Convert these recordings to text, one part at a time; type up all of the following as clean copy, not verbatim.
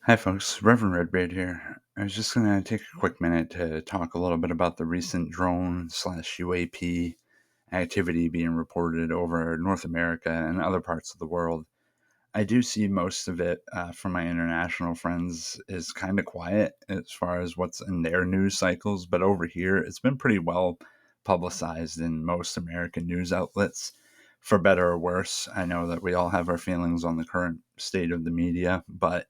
Hi, folks. Reverend Redbeard here. I was just going to take a quick minute to talk a little bit about the recent drone slash UAP activity being reported over North America and other parts of the world. I do see most of it from my international friends is kind of quiet as far as what's in their news cycles, but over here it's been pretty well publicized in most American news outlets, for better or worse. I know that we all have our feelings on the current state of the media, but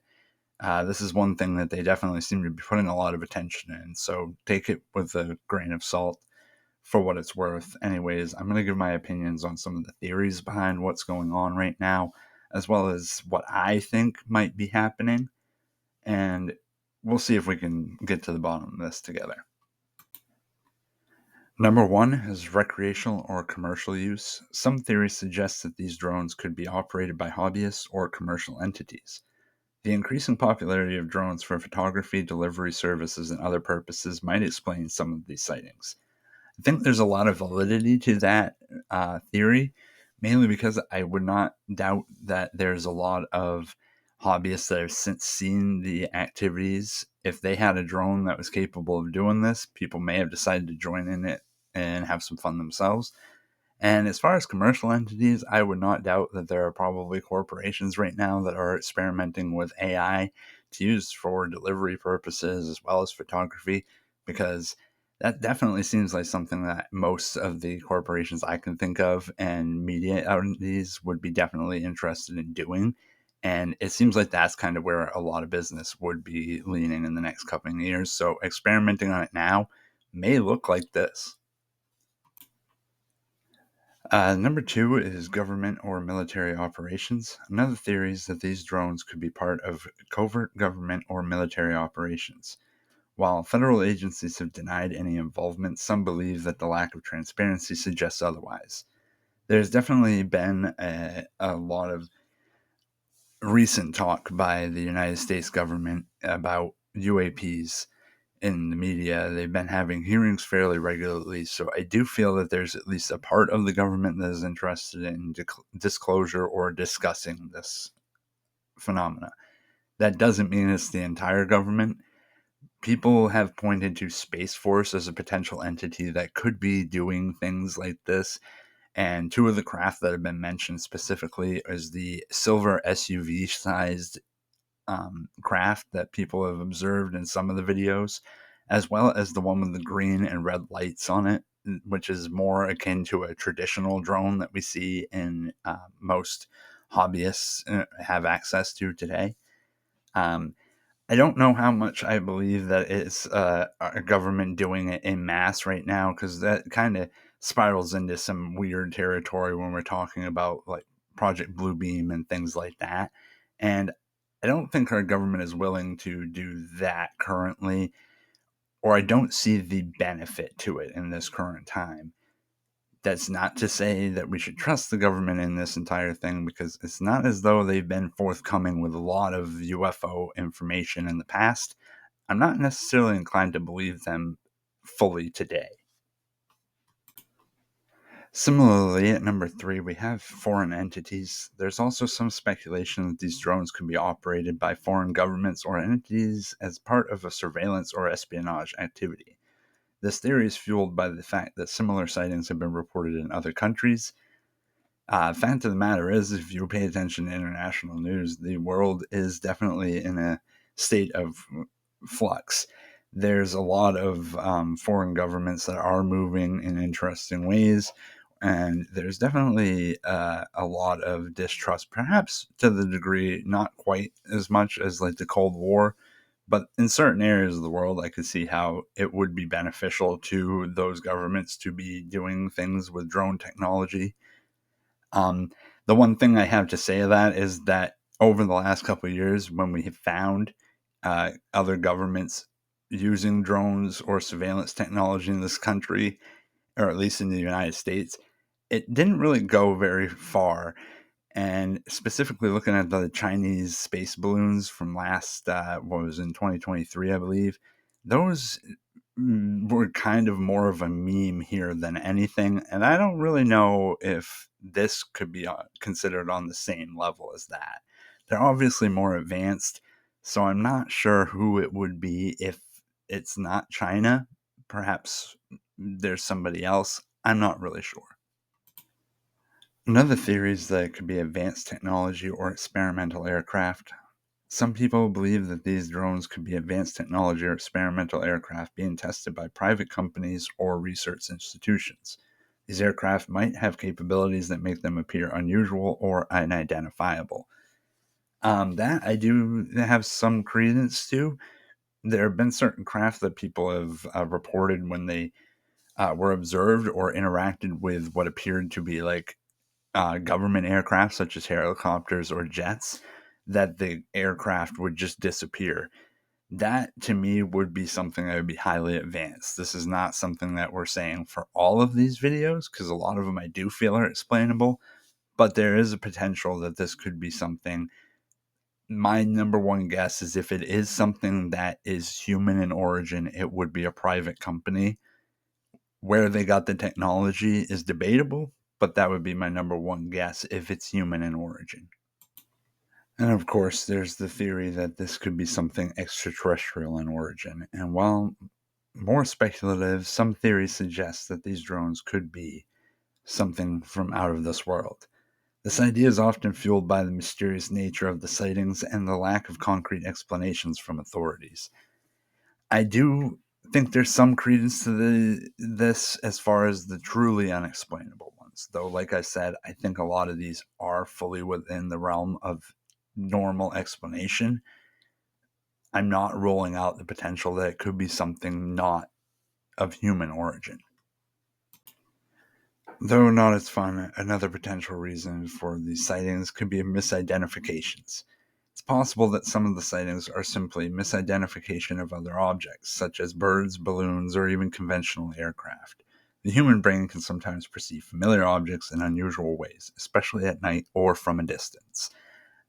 this is one thing that they definitely seem to be putting a lot of attention in. So take it with a grain of salt for what it's worth. Anyways, I'm going to give my opinions on some of the theories behind what's going on right now, as well as what I think might be happening. And we'll see if we can get to the bottom of this together. Number one is recreational or commercial use. Some theories suggest that these drones could be operated by hobbyists or commercial entities. The increasing popularity of drones for photography, delivery services, and other purposes might explain some of these sightings. I think there's a lot of validity to that theory, mainly because I would not doubt that there's a lot of hobbyists that have since seen the activities. If they had a drone that was capable of doing this, people may have decided to join in it and have some fun themselves. And as far as commercial entities, I would not doubt that there are probably corporations right now that are experimenting with AI to use for delivery purposes as well as photography, because that definitely seems like something that most of the corporations I can think of and media entities would be definitely interested in doing. And it seems like that's kind of where a lot of business would be leaning in the next couple of years. So experimenting on it now may look like this. Number two is government or military operations. Another theory is that these drones could be part of covert government or military operations. While federal agencies have denied any involvement, some believe that the lack of transparency suggests otherwise. There's definitely been a lot of recent talk by the United States government about UAPs in the media. They've been having hearings fairly regularly, so I do feel that there's at least a part of the government that is interested in disclosure or discussing this phenomena. That doesn't mean it's the entire government. People have pointed to Space Force as a potential entity that could be doing things like this. And two of the craft that have been mentioned specifically is the silver SUV sized craft that people have observed in some of the videos, as well as the one with the green and red lights on it, which is more akin to a traditional drone that we see in most hobbyists have access to today. Um, I don't know how much I believe that it's our government doing it in mass right now, because that kind of spirals into some weird territory when we're talking about like Project Bluebeam and things like that. And I don't think our government is willing to do that currently, or I don't see the benefit to it in this current time. That's not to say that we should trust the government in this entire thing, because it's not as though they've been forthcoming with a lot of UFO information in the past. I'm not necessarily inclined to believe them fully today. Similarly, at number three, we have foreign entities. There's also some speculation that these drones could be operated by foreign governments or entities as part of a surveillance or espionage activity. This theory is fueled by the fact that similar sightings have been reported in other countries. Fact of the matter is, if you pay attention to international news, the world is definitely in a state of flux. There's a lot of foreign governments that are moving in interesting ways, and there's definitely a lot of distrust, perhaps to the degree not quite as much as like the Cold War, but in certain areas of the world, I could see how it would be beneficial to those governments to be doing things with drone technology. um, the one thing I have to say of that is that over the last couple of years, when we have found other governments using drones or surveillance technology in this country, or at least in the United States, it didn't really go very far. And specifically looking at the Chinese space balloons from last, what was in 2023, I believe, those were kind of more of a meme here than anything. And I don't really know if this could be considered on the same level as that. They're obviously more advanced. So I'm not sure who it would be if it's not China. Perhaps there's somebody else. I'm not really sure. Another theory is that it could be advanced technology or experimental aircraft. Some people believe that these drones could be advanced technology or experimental aircraft being tested by private companies or research institutions. These aircraft might have capabilities that make them appear unusual or unidentifiable. That I do have some credence to. There have been certain craft that people have reported when they were observed or interacted with what appeared to be like government aircraft, such as helicopters or jets, that the aircraft would just disappear. That to me would be something that would be highly advanced. This is not something that we're saying for all of these videos, because a lot of them I do feel are explainable, but there is a potential that this could be something. My number one guess is if it is something that is human in origin, it would be a private company. Where they got the technology is debatable, but that would be my number one guess if it's human in origin. And of course, there's the theory that this could be something extraterrestrial in origin. And while more speculative, some theories suggest that these drones could be something from out of this world. This idea is often fueled by the mysterious nature of the sightings and the lack of concrete explanations from authorities. I do think there's some credence to this as far as the truly unexplainable ones, though. Like I said, I think a lot of these are fully within the realm of normal explanation. I'm not ruling out the potential that it could be something not of human origin. Though not as fun, another potential reason for these sightings could be misidentifications. It's possible that some of the sightings are simply misidentification of other objects, such as birds, balloons, or even conventional aircraft. The human brain can sometimes perceive familiar objects in unusual ways, especially at night or from a distance.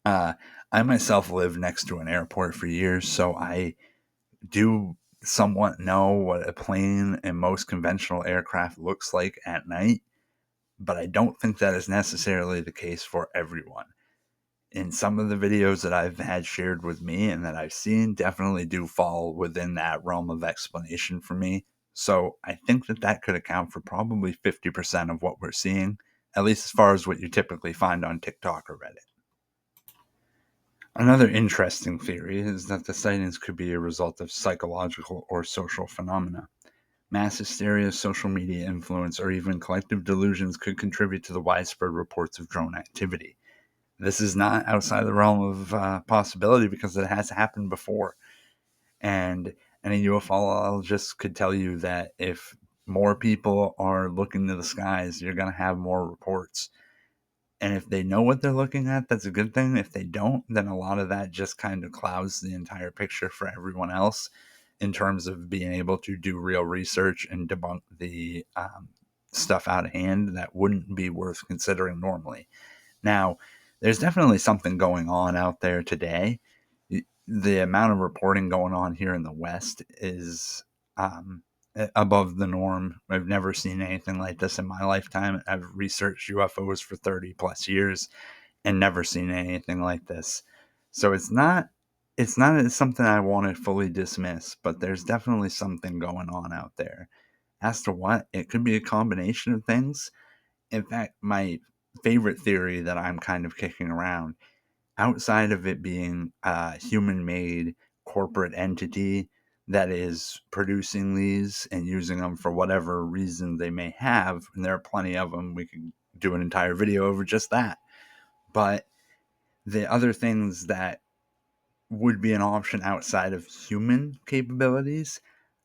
Uh, I myself lived next to an airport for years, so I do somewhat know what a plane and most conventional aircraft looks like at night, but I don't think that is necessarily the case for everyone. And some of the videos that I've had shared with me and that I've seen definitely do fall within that realm of explanation for me. So I think that that could account for probably 50% of what we're seeing, at least as far as what you typically find on TikTok or Reddit. Another interesting theory is that the sightings could be a result of psychological or social phenomena. Mass hysteria, social media influence, or even collective delusions could contribute to the widespread reports of drone activity. This is not outside the realm of possibility because it has happened before. And any ufologist could tell you that if more people are looking to the skies, you're going to have more reports. And if they know what they're looking at, that's a good thing. If they don't, then a lot of that just kind of clouds the entire picture for everyone else in terms of being able to do real research and debunk the stuff out of hand that wouldn't be worth considering normally. Now, there's definitely something going on out there today. The amount of reporting going on here in the West is um, above the norm. I've never seen anything like this in my lifetime. I've researched UFOs for 30 plus years and never seen anything like this. So it's not something I want to fully dismiss, but there's definitely something going on out there. As to what, it could be a combination of things. In fact, my favorite theory that I'm kind of kicking around, outside of it being a human made corporate entity that is producing these and using them for whatever reason they may have, and there are plenty of them, we could do an entire video over just that. But the other things that would be an option outside of human capabilities,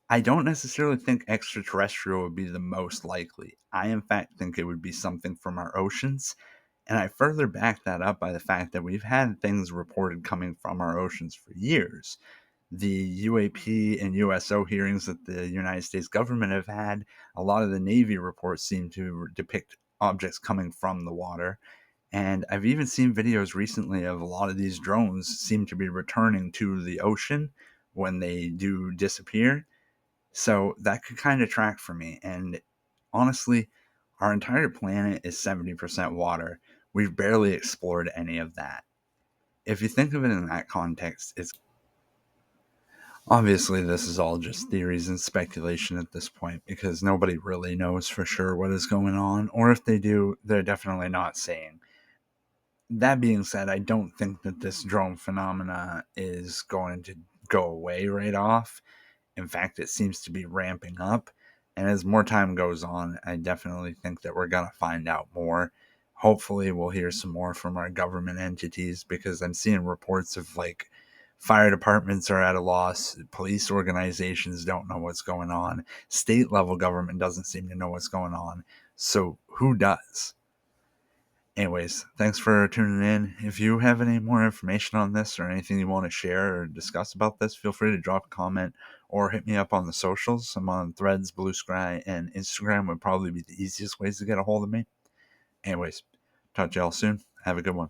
I don't necessarily think extraterrestrial would be the most likely. I, in fact, think it would be something from our oceans. And I further back that up by the fact that we've had things reported coming from our oceans for years. The UAP and USO hearings that the United States government have had, a lot of the Navy reports seem to depict objects coming from the water. And I've even seen videos recently of a lot of these drones seem to be returning to the ocean when they do disappear. So that could kind of track for me. And honestly, our entire planet is 70% water. We've barely explored any of that. If you think of it in that context, it's Obviously, this is all just theories and speculation at this point because nobody really knows for sure what is going on, or if they do, they're definitely not saying. That being said, I don't think that this drone phenomena is going to go away right off. In fact, it seems to be ramping up. And as more time goes on, I definitely think that we're going to find out more. Hopefully, we'll hear some more from our government entities because I'm seeing reports of like fire departments are at a loss, police organizations don't know what's going on, state level government doesn't seem to know what's going on. So, who does? Anyways, thanks for tuning in. If you have any more information on this or anything you want to share or discuss about this, feel free to drop a comment or hit me up on the socials. I'm on Threads, Blue Sky, and Instagram would probably be the easiest ways to get a hold of me. Anyways, talk to y'all soon. Have a good one.